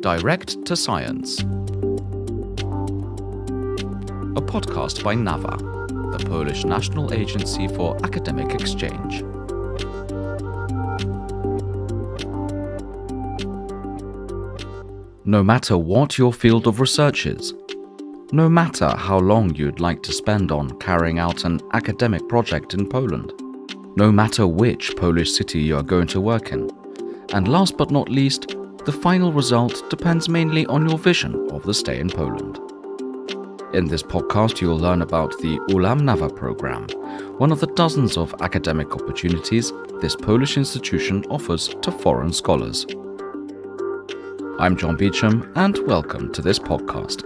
Direct to Science, a podcast by NAWA, the Polish National Agency for Academic Exchange. No matter what your field of research is, no matter how long you'd like to spend on carrying out an academic project in Poland, no matter which Polish city you are going to work in, and last but not least, the final result depends mainly on your vision of the stay in Poland. In this podcast, you'll learn about the Ulam NAWA program, one of the dozens of academic opportunities this Polish institution offers to foreign scholars. I'm John Beecham, and welcome to this podcast.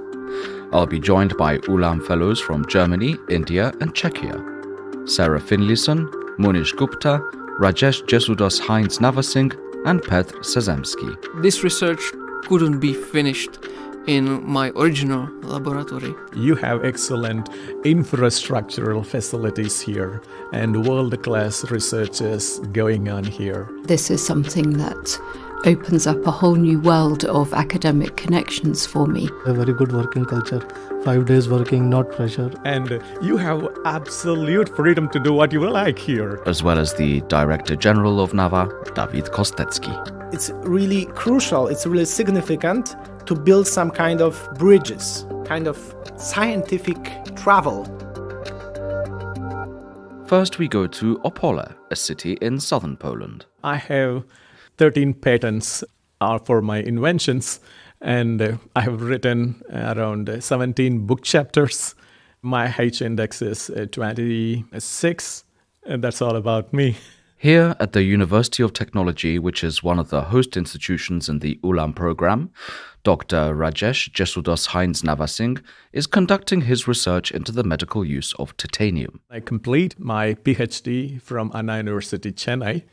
I'll be joined by Ulam Fellows from Germany, India, and Czechia, Sarah Finlayson, Munish Gupta, Rajesh Jesudoss Hynes Navasingh, and Petr Sezemský. This research couldn't be finished in my original laboratory. You have excellent infrastructural facilities here and world-class researchers going on here. This is something that opens up a whole new world of academic connections for me. A very good working culture, 5 days working, not pressure. And you have absolute freedom to do what you like here. As well as the Director General of NAWA, Dawid Kostecki. It's really crucial, it's really significant to build some kind of bridges, kind of scientific travel. First, we go to Opole, a city in southern Poland. I have 13 patents are for my inventions, and I have written around 17 book chapters. My H index is 26, and that's all about me. Here at the University of Technology, which is one of the host institutions in the Ulam program, Dr. Rajesh Jesudoss Hynes Navasingh is conducting his research into the medical use of titanium. I complete my PhD from Anna University, Chennai.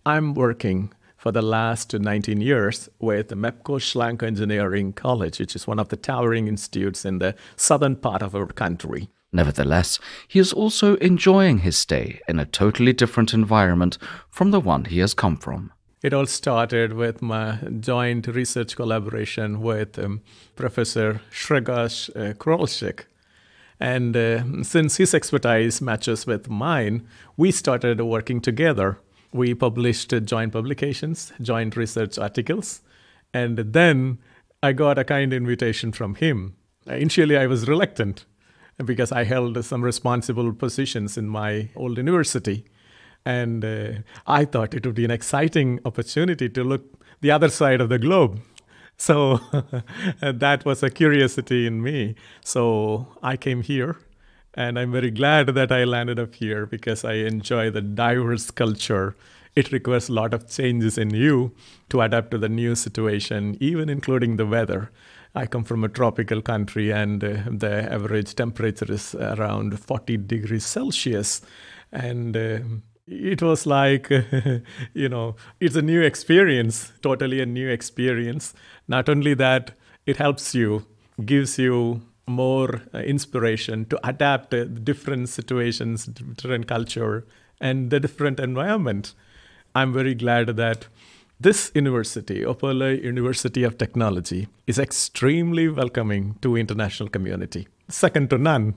I'm working for the last 19 years with the MEPCO Schlank Engineering College, which is one of the towering institutes in the southern part of our country. Nevertheless, he is also enjoying his stay in a totally different environment from the one he has come from. It all started with my joint research collaboration with Professor Grzegorz Krolczyk. And since his expertise matches with mine, we started working together. We published joint publications, joint research articles, and then I got a kind invitation from him. Initially, I was reluctant because I held some responsible positions in my old university. And I thought it would be an exciting opportunity to look the other side of the globe. So that was a curiosity in me. So I came here. And I'm very glad that I landed up here because I enjoy the diverse culture. It requires a lot of changes in you to adapt to the new situation, even including the weather. I come from a tropical country and the average temperature is around 40 degrees Celsius. And it was like, it's a new experience, totally a new experience. Not only that, it helps you, gives you more inspiration to adapt to different situations, different culture, and the different environment. I'm very glad that this university, Opole University of Technology, is extremely welcoming to international community. Second to none,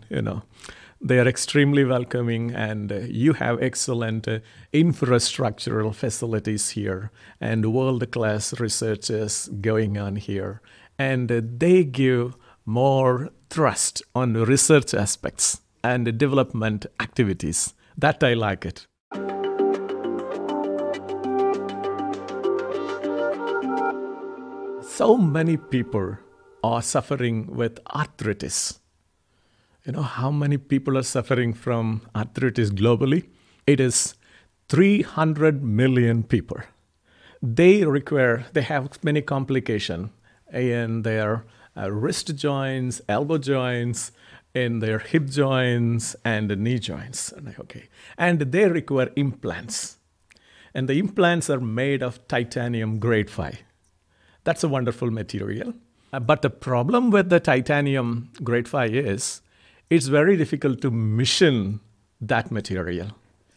They are extremely welcoming, and you have excellent infrastructural facilities here and world-class researchers going on here. And they give more thrust on research aspects and development activities. That I like it. So many people are suffering with arthritis. You know how many people are suffering from arthritis globally? It is 300 million people. They have many complications in their wrist joints, elbow joints, in their hip joints and knee joints. Okay. And they require implants. And the implants are made of titanium grade 5. That's a wonderful material. But the problem with the titanium grade 5 is it's very difficult to mission that material.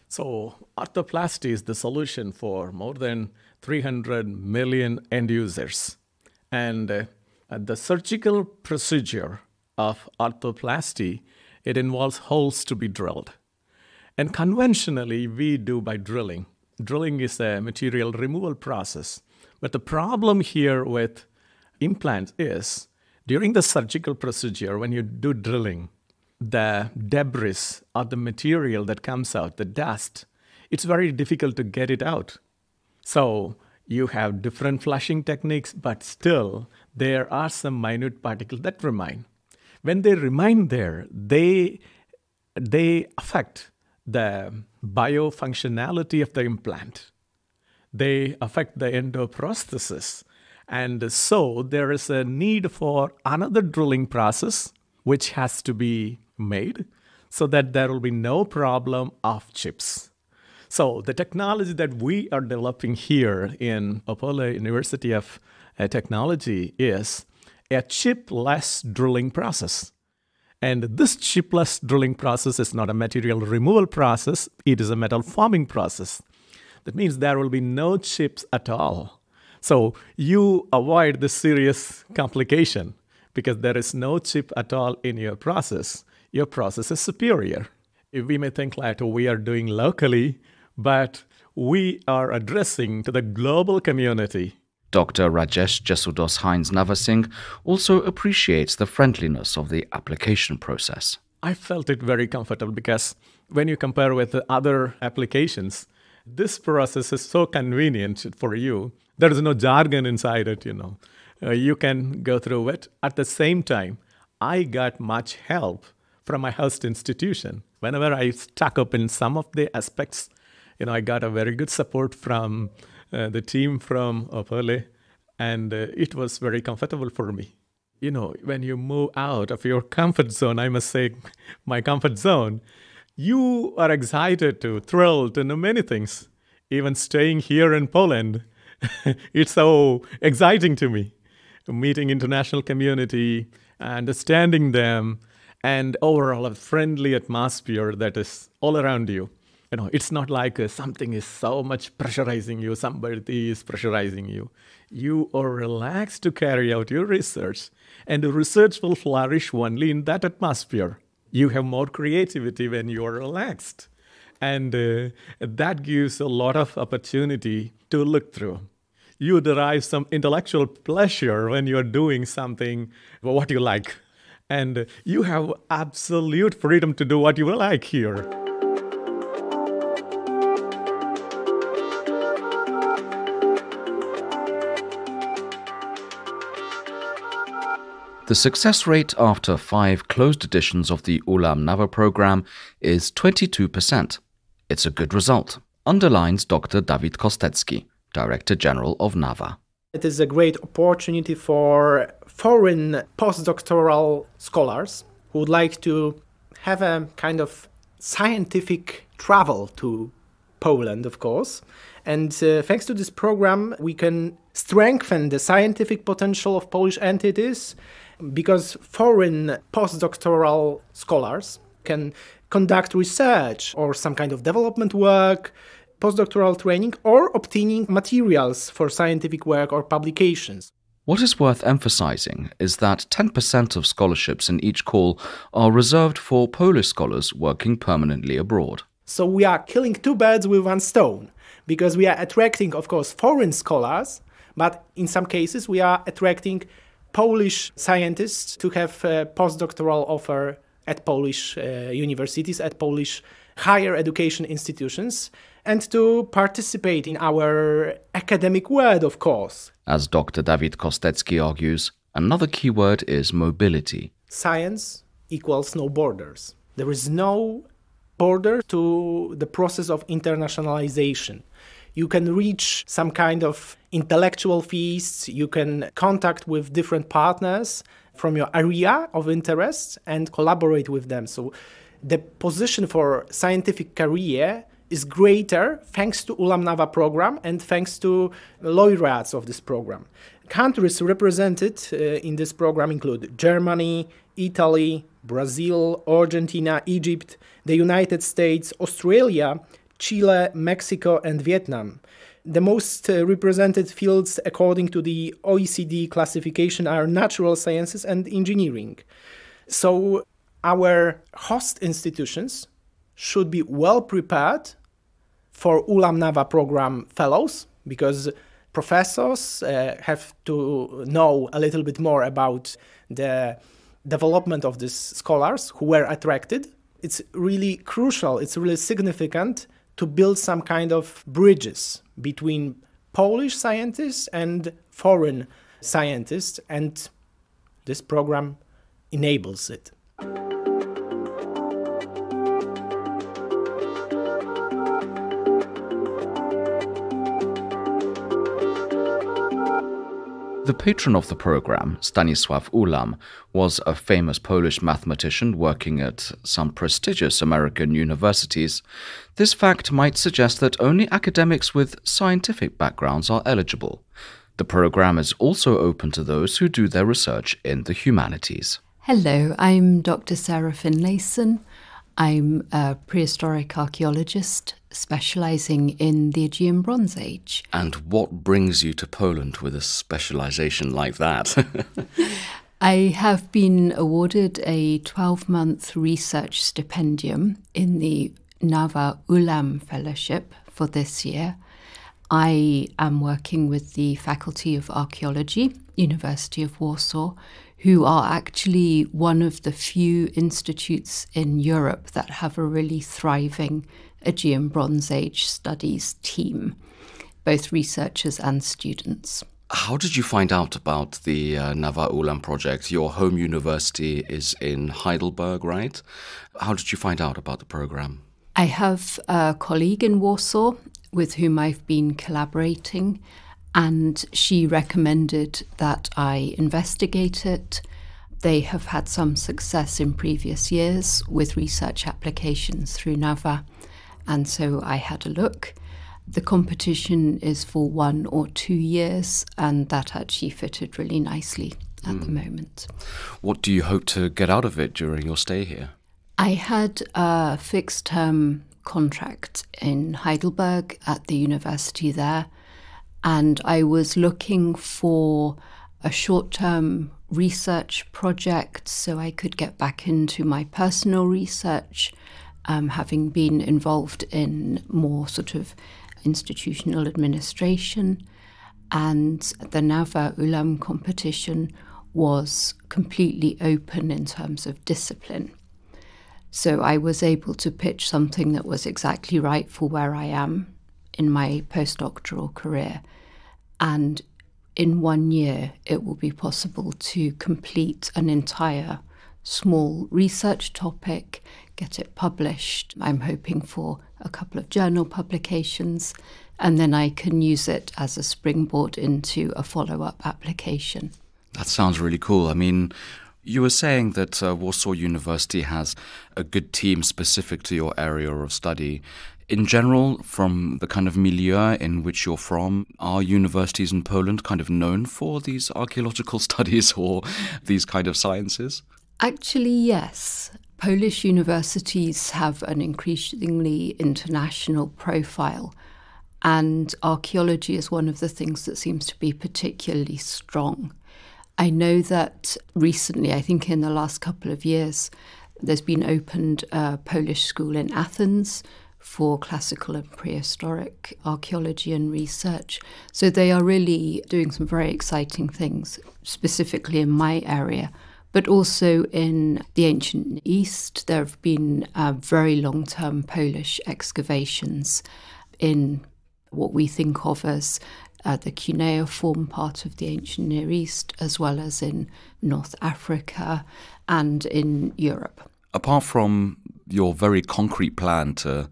So arthroplasty is the solution for more than 300 million end users. And the surgical procedure of arthroplasty, it involves holes to be drilled. And conventionally, we do by drilling. Drilling is a material removal process. But the problem here with implants is, during the surgical procedure, when you do drilling, the debris or the material that comes out, the dust, it's very difficult to get it out. So you have different flushing techniques, but still there are some minute particles that remain. When they remain there, they affect the biofunctionality of the implant. They affect the endoprosthesis. And so there is a need for another drilling process which has to be made so that there will be no problem of chips. So the technology that we are developing here in Opole University of Technology is a chipless drilling process. And this chipless drilling process is not a material removal process, it is a metal forming process. That means there will be no chips at all. So you avoid this serious complication because there is no chip at all in your process. Your process is superior. We may think that we are doing locally, but we are addressing to the global community. Dr. Rajesh Jesudoss Hynes Navasingh also appreciates the friendliness of the application process. I felt it very comfortable because when you compare with the other applications, this process is so convenient for you. There is no jargon inside it, You can go through it. At the same time, I got much help from my host institution. Whenever I stuck up in some of the aspects, I got a very good support from the team from Opole, and it was very comfortable for me. When you move out of your comfort zone, I must say my comfort zone, you are excited to, thrilled to know many things. Even staying here in Poland, it's so exciting to me. Meeting international community, understanding them, and overall a friendly atmosphere that is all around you. It's not like something is so much pressurizing you, somebody is pressurizing you. You are relaxed to carry out your research, and the research will flourish only in that atmosphere. You have more creativity when you are relaxed. And that gives a lot of opportunity to look through. You derive some intellectual pleasure when you're doing something, what you like. And you have absolute freedom to do what you like here. The success rate after 5 closed editions of the Ulam NAWA program is 22%. It's a good result, underlines Dr. Dawid Kostecki, Director General of NAWA. It is a great opportunity for foreign postdoctoral scholars who would like to have a kind of scientific travel to Poland, of course. And thanks to this program, we can strengthen the scientific potential of Polish entities because foreign postdoctoral scholars can conduct research or some kind of development work, postdoctoral training, or obtaining materials for scientific work or publications. What is worth emphasizing is that 10% of scholarships in each call are reserved for Polish scholars working permanently abroad. So we are killing 2 birds with 1 stone, because we are attracting, of course, foreign scholars, but in some cases we are attracting Polish scientists to have a postdoctoral offer at Polish universities, at Polish higher education institutions, and to participate in our academic world, of course. As Dr. Dawid Kostecki argues, another key word is mobility. Science equals no borders. There is no border to the process of internationalization. You can reach some kind of intellectual feasts, you can contact with different partners from your area of interest and collaborate with them. So the position for scientific career is greater thanks to Ulam NAWA program and thanks to laureates of this program. Countries represented in this program include Germany, Italy, Brazil, Argentina, Egypt, the United States, Australia, Chile, Mexico, and Vietnam. The most represented fields according to the OECD classification are natural sciences and engineering. So our host institutions should be well prepared for Ulam NAWA program fellows, because professors have to know a little bit more about the development of these scholars who were attracted. It's really crucial, it's really significant to build some kind of bridges between Polish scientists and foreign scientists, and this program enables it. The patron of the program, Stanisław Ulam, was a famous Polish mathematician working at some prestigious American universities. This fact might suggest that only academics with scientific backgrounds are eligible. The program is also open to those who do their research in the humanities. Hello, I'm Dr. Sarah Finlayson. I'm a prehistoric archaeologist specialising in the Aegean Bronze Age. And what brings you to Poland with a specialisation like that? I have been awarded a 12-month research stipendium in the NAWA Ulam Fellowship for this year. I am working with the Faculty of Archaeology, University of Warsaw, who are actually one of the few institutes in Europe that have a really thriving Aegean Bronze Age studies team, both researchers and students. How did you find out about the NAWA Ulam project? Your home university is in Heidelberg, right? How did you find out about the program? I have a colleague in Warsaw with whom I've been collaborating, and she recommended that I investigate it. They have had some success in previous years with research applications through NAWA, and so I had a look. The competition is for 1 or 2 years, and that actually fitted really nicely at the moment. What do you hope to get out of it during your stay here? I had a fixed-term contract in Heidelberg at the university there, and I was looking for a short-term research project so I could get back into my personal research, having been involved in more sort of institutional administration. And the NAWA Ulam competition was completely open in terms of discipline. So I was able to pitch something that was exactly right for where I am in my postdoctoral career. And in 1 year, it will be possible to complete an entire small research topic, get it published. I'm hoping for a couple of journal publications, and then I can use it as a springboard into a follow-up application. That sounds really cool. I mean, you were saying that Warsaw University has a good team specific to your area of study. In general, from the kind of milieu in which you're from, are universities in Poland kind of known for these archaeological studies or these kind of sciences? Actually, yes. Polish universities have an increasingly international profile, and archaeology is one of the things that seems to be particularly strong. I know that recently, I think in the last couple of years, there's been opened a Polish school in Athens for classical and prehistoric archaeology and research. So they are really doing some very exciting things, specifically in my area, but also in the ancient East. There have been very long-term Polish excavations in what we think of as the cuneiform part of the ancient Near East, as well as in North Africa and in Europe. Apart from your very concrete plan to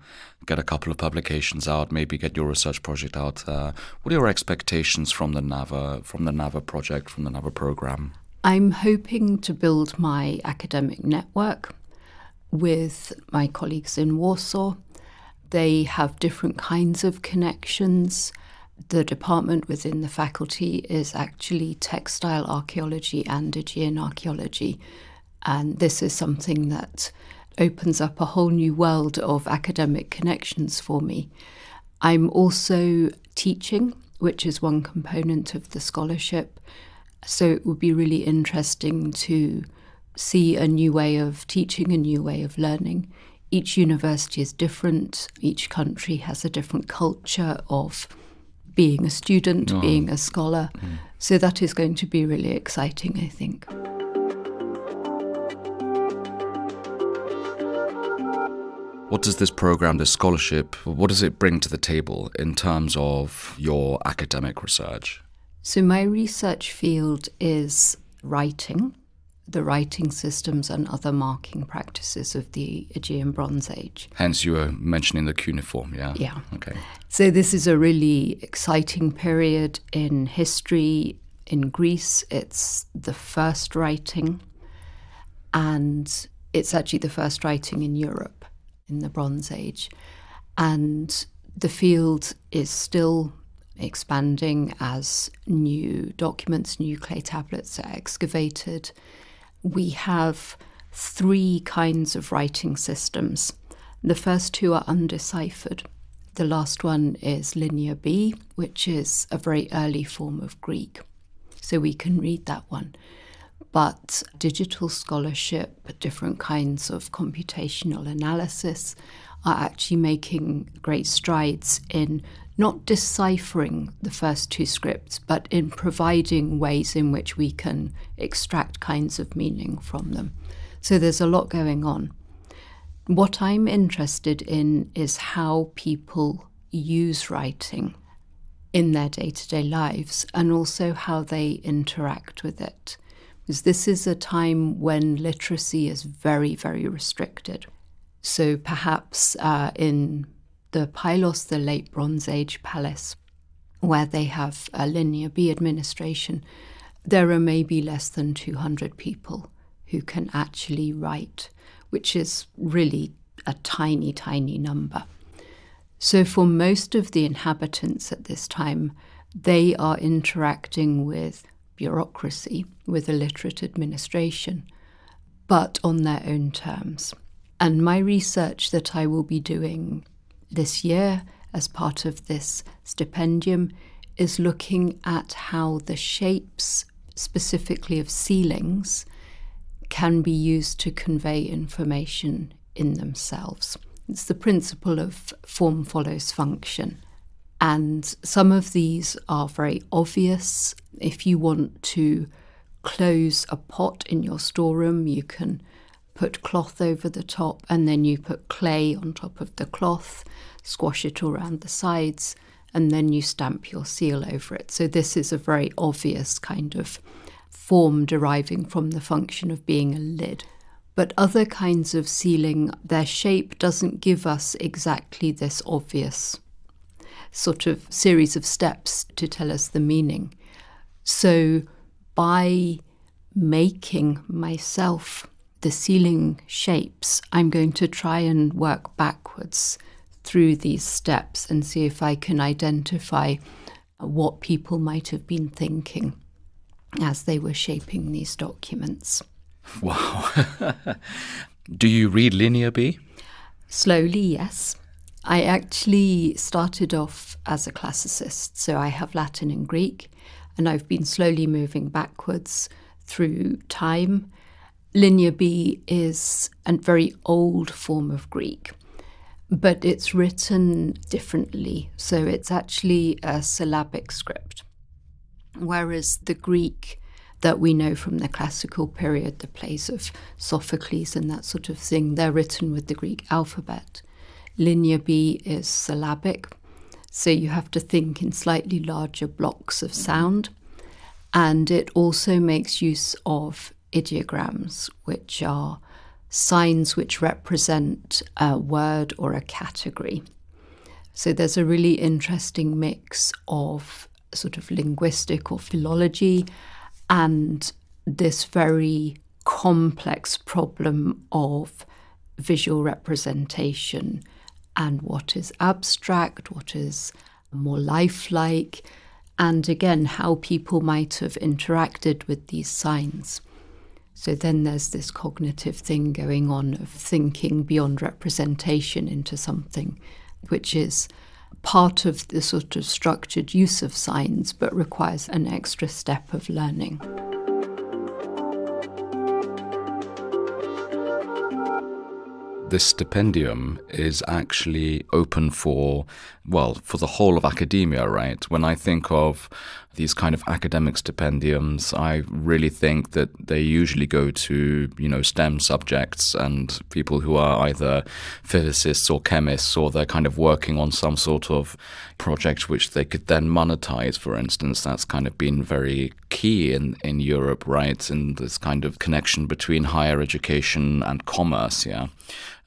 get a couple of publications out, maybe get your research project out, what are your expectations from the NAWA project, from the NAWA program? I'm hoping to build my academic network with my colleagues in Warsaw. They have different kinds of connections. The department within the faculty is actually textile archaeology and Aegean archaeology, and this is something that opens up a whole new world of academic connections for me. I'm also teaching, which is one component of the scholarship. So it would be really interesting to see a new way of teaching, a new way of learning. Each university is different. Each country has a different culture of being a student, being a scholar. So that is going to be really exciting, I think. What does this program, this scholarship, what does it bring to the table in terms of your academic research? So my research field is writing, the writing systems and other marking practices of the Aegean Bronze Age. Hence you were mentioning the cuneiform, yeah? Yeah. Okay. So this is a really exciting period in history. In Greece, it's the first writing, and it's actually the first writing in Europe in the Bronze Age. And the field is still expanding as new documents, new clay tablets are excavated. We have 3 kinds of writing systems. The first 2 are undeciphered. The last one is Linear B, which is a very early form of Greek. So we can read that one. But digital scholarship, different kinds of computational analysis are actually making great strides in not deciphering the first 2 scripts, but in providing ways in which we can extract kinds of meaning from them. So there's a lot going on. What I'm interested in is how people use writing in their day-to-day lives and also how they interact with it. Because this is a time when literacy is very, very restricted. So perhaps in the Pylos, the late Bronze Age palace, where they have a Linear B administration, there are maybe less than 200 people who can actually write, which is really a tiny, tiny number. So for most of the inhabitants at this time, they are interacting with bureaucracy, with a literate administration, but on their own terms. And my research that I will be doing this year as part of this stipendium is looking at how the shapes, specifically of ceilings, can be used to convey information in themselves. It's the principle of form follows function. And some of these are very obvious. If you want to close a pot in your storeroom, you can put cloth over the top and then you put clay on top of the cloth, squash it around the sides, and then you stamp your seal over it. So this is a very obvious kind of form deriving from the function of being a lid. But other kinds of sealing, their shape doesn't give us exactly this obvious sort of series of steps to tell us the meaning. So by making myself the sealing shapes, I'm going to try and work backwards through these steps and see if I can identify what people might have been thinking as they were shaping these documents. Wow. Do you read Linear B? Slowly, yes. I actually started off as a classicist, so I have Latin and Greek, and I've been slowly moving backwards through time. Linear B is a very old form of Greek, but it's written differently, so it's actually a syllabic script, whereas the Greek that we know from the classical period, the plays of Sophocles and that sort of thing, they're written with the Greek alphabet. Linear B is syllabic, so you have to think in slightly larger blocks of sound, and it also makes use of ideograms, which are signs which represent a word or a category. So there's a really interesting mix of sort of linguistic or philology and this very complex problem of visual representation and what is abstract, what is more lifelike, and again, how people might have interacted with these signs. So then there's this cognitive thing going on of thinking beyond representation into something which is part of the sort of structured use of science, but requires an extra step of learning. This stipendium is actually open for, well, for the whole of academia, right? When I think of these kind of academic stipendiums, I really think that they usually go to, you know, STEM subjects and people who are either physicists or chemists, or they're kind of working on some sort of project which they could then monetize, for instance. That's kind of been very key in Europe, right? In this kind of connection between higher education and commerce, yeah.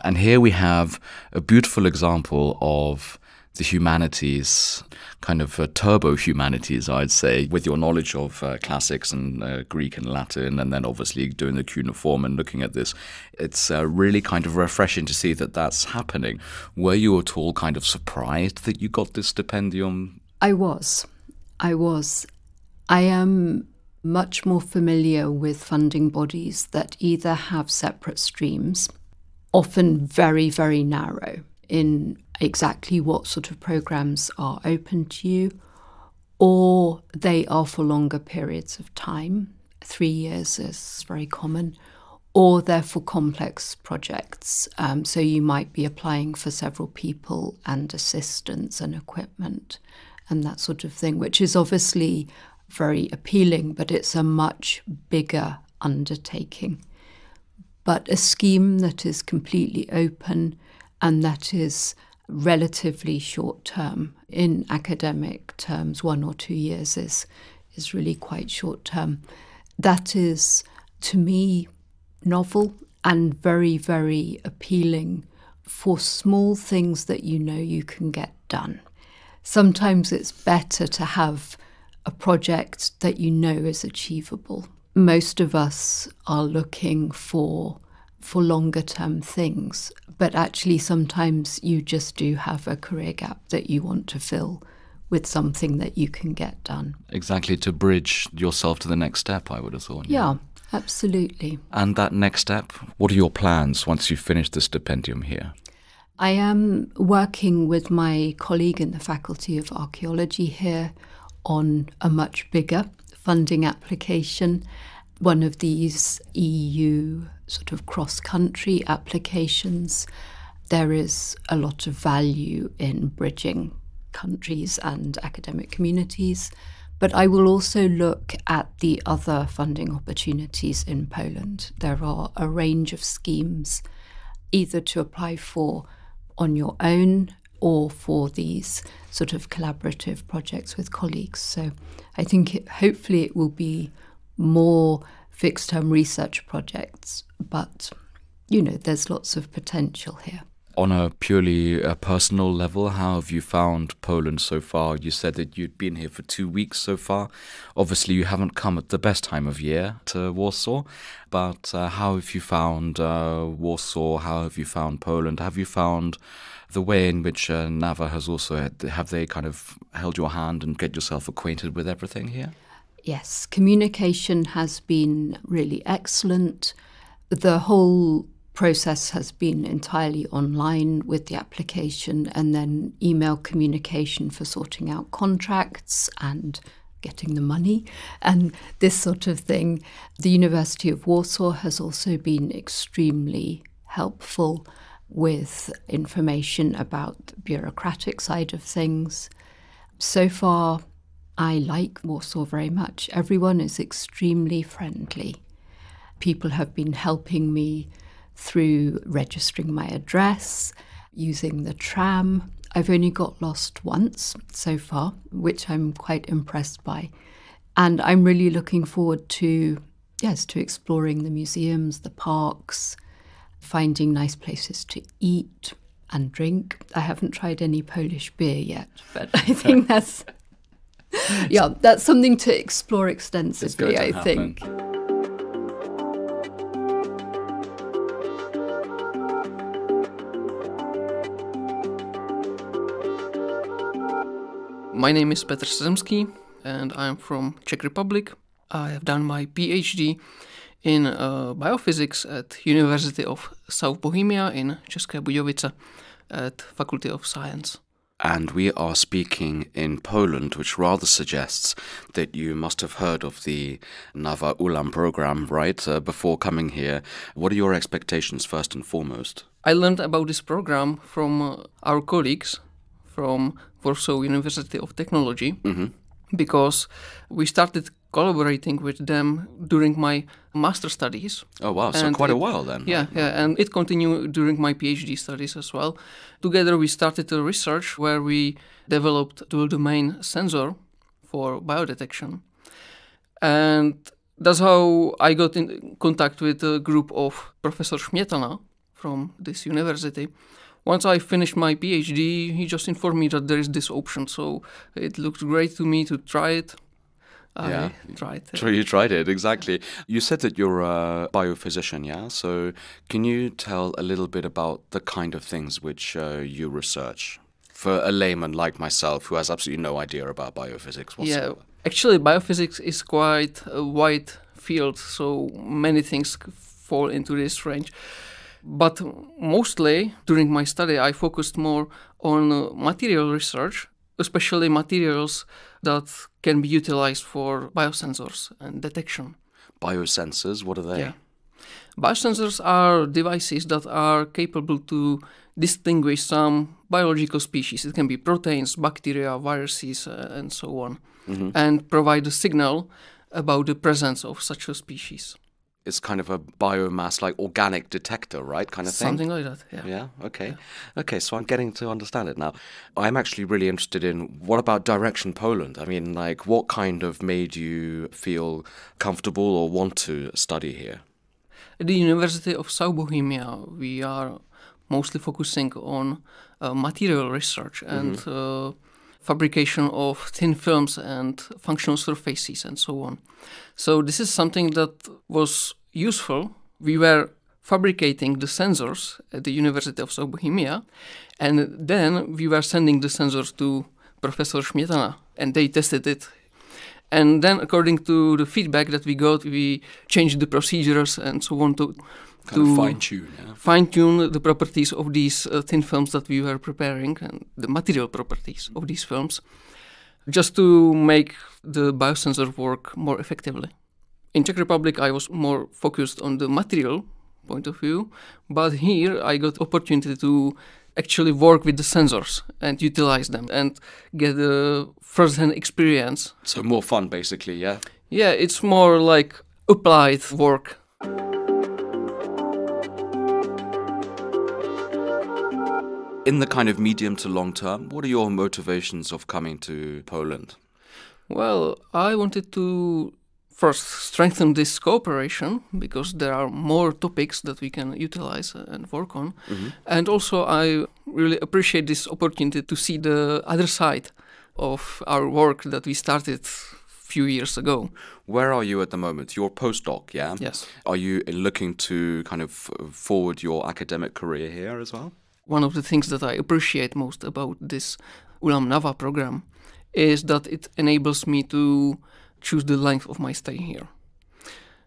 And here we have a beautiful example of the humanities, kind of turbo humanities, I'd say, with your knowledge of classics and Greek and Latin, and then obviously doing the cuneiform and looking at this. It's really kind of refreshing to see that that's happening. Were you at all kind of surprised that you got this stipendium? I was. I am much more familiar with funding bodies that either have separate streams, often very, very narrow in exactly what sort of programs are open to you, or they are for longer periods of time. 3 years is very common, or they're for complex projects. So you might be applying for several people and assistants and equipment and that sort of thing, which is obviously very appealing, but it's a much bigger undertaking. But a scheme that is completely open and that is relatively short term, in academic terms, 1 or 2 years is really quite short term. That is, to me, novel and very, very appealing for small things that you know you can get done. Sometimes it's better to have a project that you know is achievable. Most of us are looking for longer term things, but actually sometimes you just do have a career gap that you want to fill with something that you can get done. Exactly, to bridge yourself to the next step, I would have thought. Yeah, absolutely. And that next step, what are your plans once you finish the stipendium here? I am working with my colleague in the Faculty of Archaeology here on a much bigger funding application, one of these EU sort of cross-country applications. There is a lot of value in bridging countries and academic communities, but I will also look at the other funding opportunities in Poland. There are a range of schemes, either to apply for on your own or for these sort of collaborative projects with colleagues. So I think hopefully it will be more fixed-term research projects, but, you know, there's lots of potential here. On a purely personal level, how have you found Poland so far? You said that you'd been here for 2 weeks so far. Obviously, you haven't come at the best time of year to Warsaw, but how have you found Warsaw? How have you found Poland? Have you found the way in which NAWA has also, have they kind of held your hand and get yourself acquainted with everything here? Yes, communication has been really excellent. The whole process has been entirely online with the application, and then email communication for sorting out contracts and getting the money and this sort of thing. The University of Warsaw has also been extremely helpful with information about the bureaucratic side of things. So far, I like Warsaw very much. Everyone is extremely friendly. People have been helping me through registering my address, using the tram. I've only got lost once so far, which I'm quite impressed by. And I'm really looking forward to, to exploring the museums, the parks, finding nice places to eat and drink. I haven't tried any Polish beer yet, but I think that's something to explore extensively, I think. My name is Petr Sezemský and I'm from Czech Republic. I have done my PhD in biophysics at University of South Bohemia in České Budějovice at Faculty of Science. And we are speaking in Poland, which rather suggests that you must have heard of the NAWA Ulam program, right, before coming here. What are your expectations first and foremost? I learned about this program from our colleagues from Warsaw University of Technology, because we started collaborating with them during my master studies. Oh wow, so quite a while then. Yeah, and it continued during my PhD studies as well. Together we started a research where we developed dual domain sensor for biodetection. And that's how I got in contact with a group of Professor Śmietana from this university. Once I finished my PhD, he just informed me that there is this option, so it looked great to me to try it. I tried it. So you tried it, exactly. You said that you're a biophysician, yeah? So can you tell a little bit about the kind of things which you research for a layman like myself who has absolutely no idea about biophysics whatsoever? Yeah, actually biophysics is quite a wide field, so many things fall into this range. But mostly during my study I focused more on material research, especially materials that can be utilized for biosensors and detection. Biosensors, what are they? Yeah. Biosensors are devices that are capable to distinguish some biological species. It can be proteins, bacteria, viruses, and so on, and provide a signal about the presence of such a species. It's kind of a biomass, like organic detector, right? Kind of thing? Something like that, yeah. Yeah, okay. Yeah. Okay, so I'm getting to understand it now. I'm actually really interested in, what about Direction Poland? I mean, like, what kind of made you feel comfortable or want to study here? At the University of South Bohemia, we are mostly focusing on material research and fabrication of thin films and functional surfaces and so on. So this is something that was useful. We were fabricating the sensors at the University of South Bohemia, and then we were sending the sensors to Professor Śmietana, and they tested it. And then according to the feedback that we got, we changed the procedures and so on to fine-tune, fine-tune the properties of these thin films that we were preparing and the material properties of these films, just to make the biosensor work more effectively. In Czech Republic, I was more focused on the material point of view, but here I got opportunity to actually work with the sensors and utilize them and get a first-hand experience. So more fun, basically, yeah? Yeah, it's more like applied work. In the kind of medium to long term, what are your motivations of coming to Poland? Well, I wanted to first strengthen this cooperation because there are more topics that we can utilize and work on. And also I really appreciate this opportunity to see the other side of our work that we started a few years ago. Where are you at the moment? You're a postdoc, yeah? Yes. Are you looking to kind of forward your academic career here as well? One of the things that I appreciate most about this Ulam NAWA program is that it enables me to choose the length of my stay here.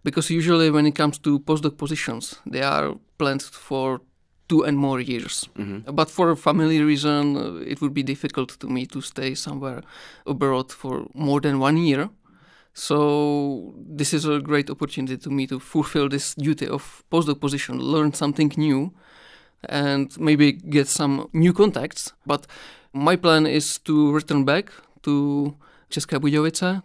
Because usually when it comes to postdoc positions, they are planned for 2 and more years. But for a family reason, it would be difficult to me to stay somewhere abroad for more than 1 year. So this is a great opportunity to me to fulfill this duty of postdoc position, learn something new, and maybe get some new contacts. But my plan is to return back to České Budějovice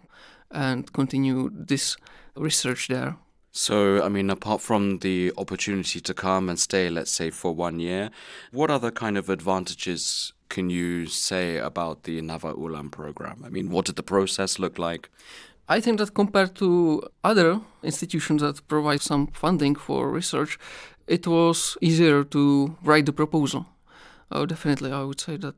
and continue this research there. So, I mean, apart from the opportunity to come and stay, let's say, for 1 year, what other kind of advantages can you say about the NAWA Ulam program? I mean, what did the process look like? I think that compared to other institutions that provide some funding for research, it was easier to write the proposal. Definitely, I would say that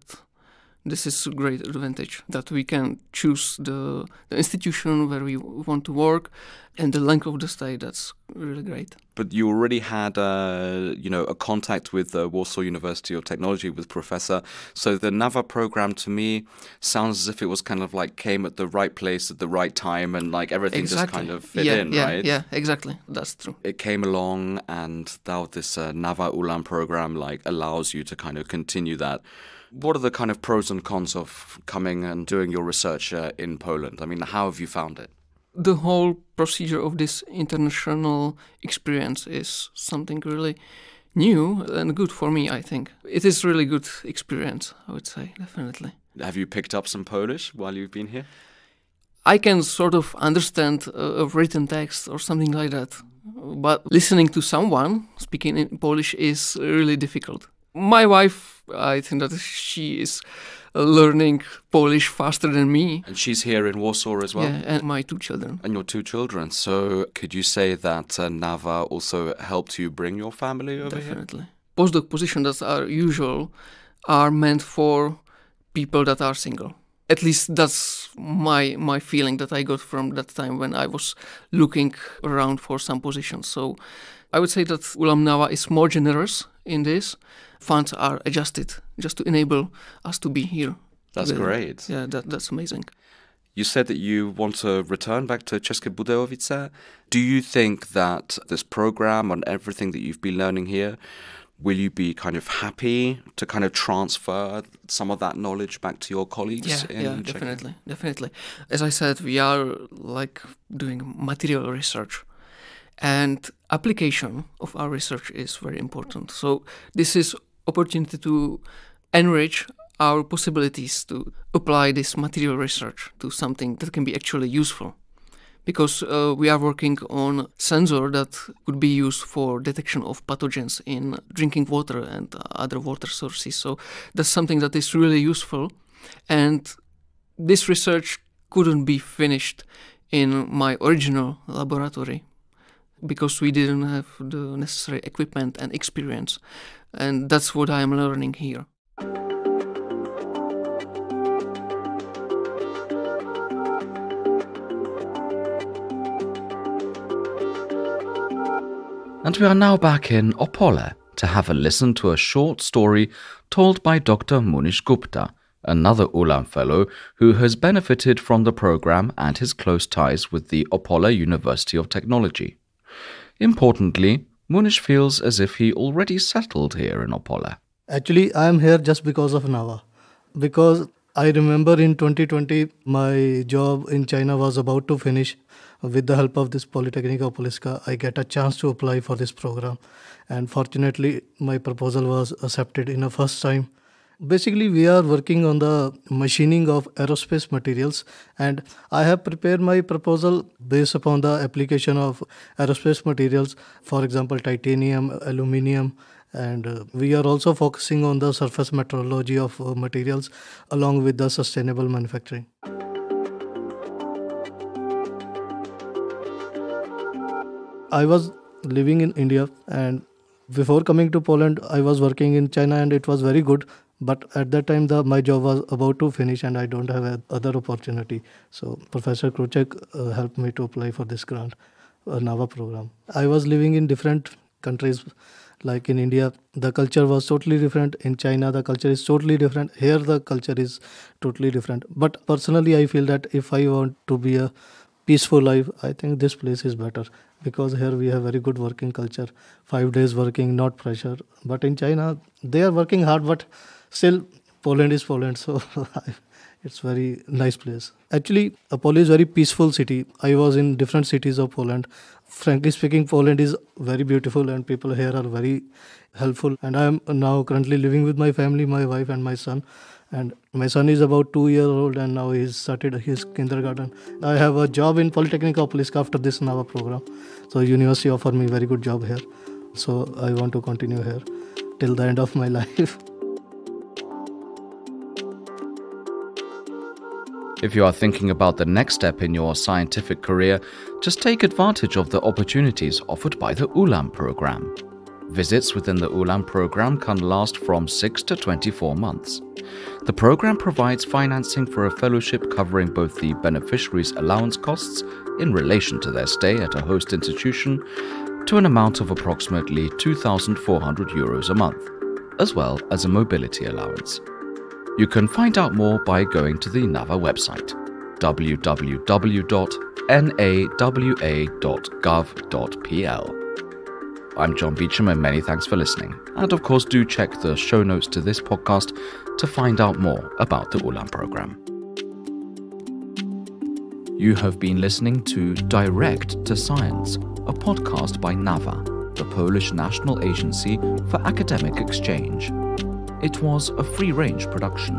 this is a great advantage, that we can choose the institution where we want to work and the length of the stay. That's really great. But you already had, a contact with Warsaw University of Technology with Professor. So the NAWA program to me sounds as if it was kind of like came at the right place at the right time and like everything just kind of fit in, right? Yeah, exactly. That's true. It came along and now this NAWA Ulam program like allows you to kind of continue that. What are the kind of pros and cons of coming and doing your research in Poland? I mean, how have you found it? The whole procedure of this international experience is something really new and good for me, I think. It is really good experience, I would say, definitely. Have you picked up some Polish while you've been here? I can sort of understand a written text or something like that, but listening to someone speaking in Polish is really difficult. My wife, I think that she is learning Polish faster than me. And she's here in Warsaw as well? Yeah, and my 2 children. And your 2 children. So could you say that NAWA also helped you bring your family over Definitely. here? Postdoc positions that are usual are meant for people that are single. At least that's my feeling that I got from that time when I was looking around for some positions. So I would say that Ulam NAWA is more generous in this. Funds are adjusted just to enable us to be here. That's great. Yeah, that's amazing. You said that you want to return back to České Budějovice. Do you think that this program and everything that you've been learning here, will you be kind of happy to kind of transfer some of that knowledge back to your colleagues in Czechia? Definitely. As I said, we are like doing material research, and application of our research is very important. So this is opportunity to enrich our possibilities to apply this material research to something that can be actually useful. Because we are working on sensor that could be used for detection of pathogens in drinking water and other water sources. So that's something that is really useful. And this research couldn't be finished in my original laboratory because we didn't have the necessary equipment and experience. And that's what I am learning here. And we are now back in Opole to have a listen to a short story told by Dr. Munish Gupta, another Ulam fellow who has benefited from the program and his close ties with the Opole University of Technology. Importantly, Munish feels as if he already settled here in Opole. Actually, I am here just because of NAWA. Because I remember in 2020, my job in China was about to finish. With the help of this Polytechnic of Polska, I get a chance to apply for this program. And fortunately, my proposal was accepted in the first time. Basically, we are working on the machining of aerospace materials, and I have prepared my proposal based upon the application of aerospace materials, for example, titanium, aluminium, and we are also focusing on the surface metrology of materials along with the sustainable manufacturing. I was living in India, and before coming to Poland, I was working in China, and it was very good. But at that time, my job was about to finish, and I don't have other opportunity. So Professor Kostecki helped me to apply for this grant, NAWA program. I was living in different countries. Like in India, the culture was totally different. In China, the culture is totally different. Here, the culture is totally different. But personally, I feel that if I want to be a peaceful life, I think this place is better, because here we have very good working culture, 5 days working, not pressure. But in China, they are working hard, but still Poland is Poland, so it's very nice place. Actually, Opole is very peaceful city. I was in different cities of Poland. Frankly speaking, Poland is very beautiful and people here are very helpful. And I am now currently living with my family, my wife and my son. And my son is about 2 years old and now he's started his kindergarten. I have a job in Polytechnic of Polska after this NAWA program. So university offered me very good job here. So I want to continue here till the end of my life. If you are thinking about the next step in your scientific career, just take advantage of the opportunities offered by the Ulam program. Visits within the Ulam program can last from 6 to 24 months. The program provides financing for a fellowship covering both the beneficiaries' allowance costs in relation to their stay at a host institution to an amount of approximately €2,400 a month, as well as a mobility allowance. You can find out more by going to the NAWA website, www.nawa.gov.pl. I'm John Beecham, and many thanks for listening. And of course, do check the show notes to this podcast to find out more about the Ulam program. You have been listening to Direct to Science, a podcast by NAWA, the Polish National Agency for Academic Exchange. It was a free-range production.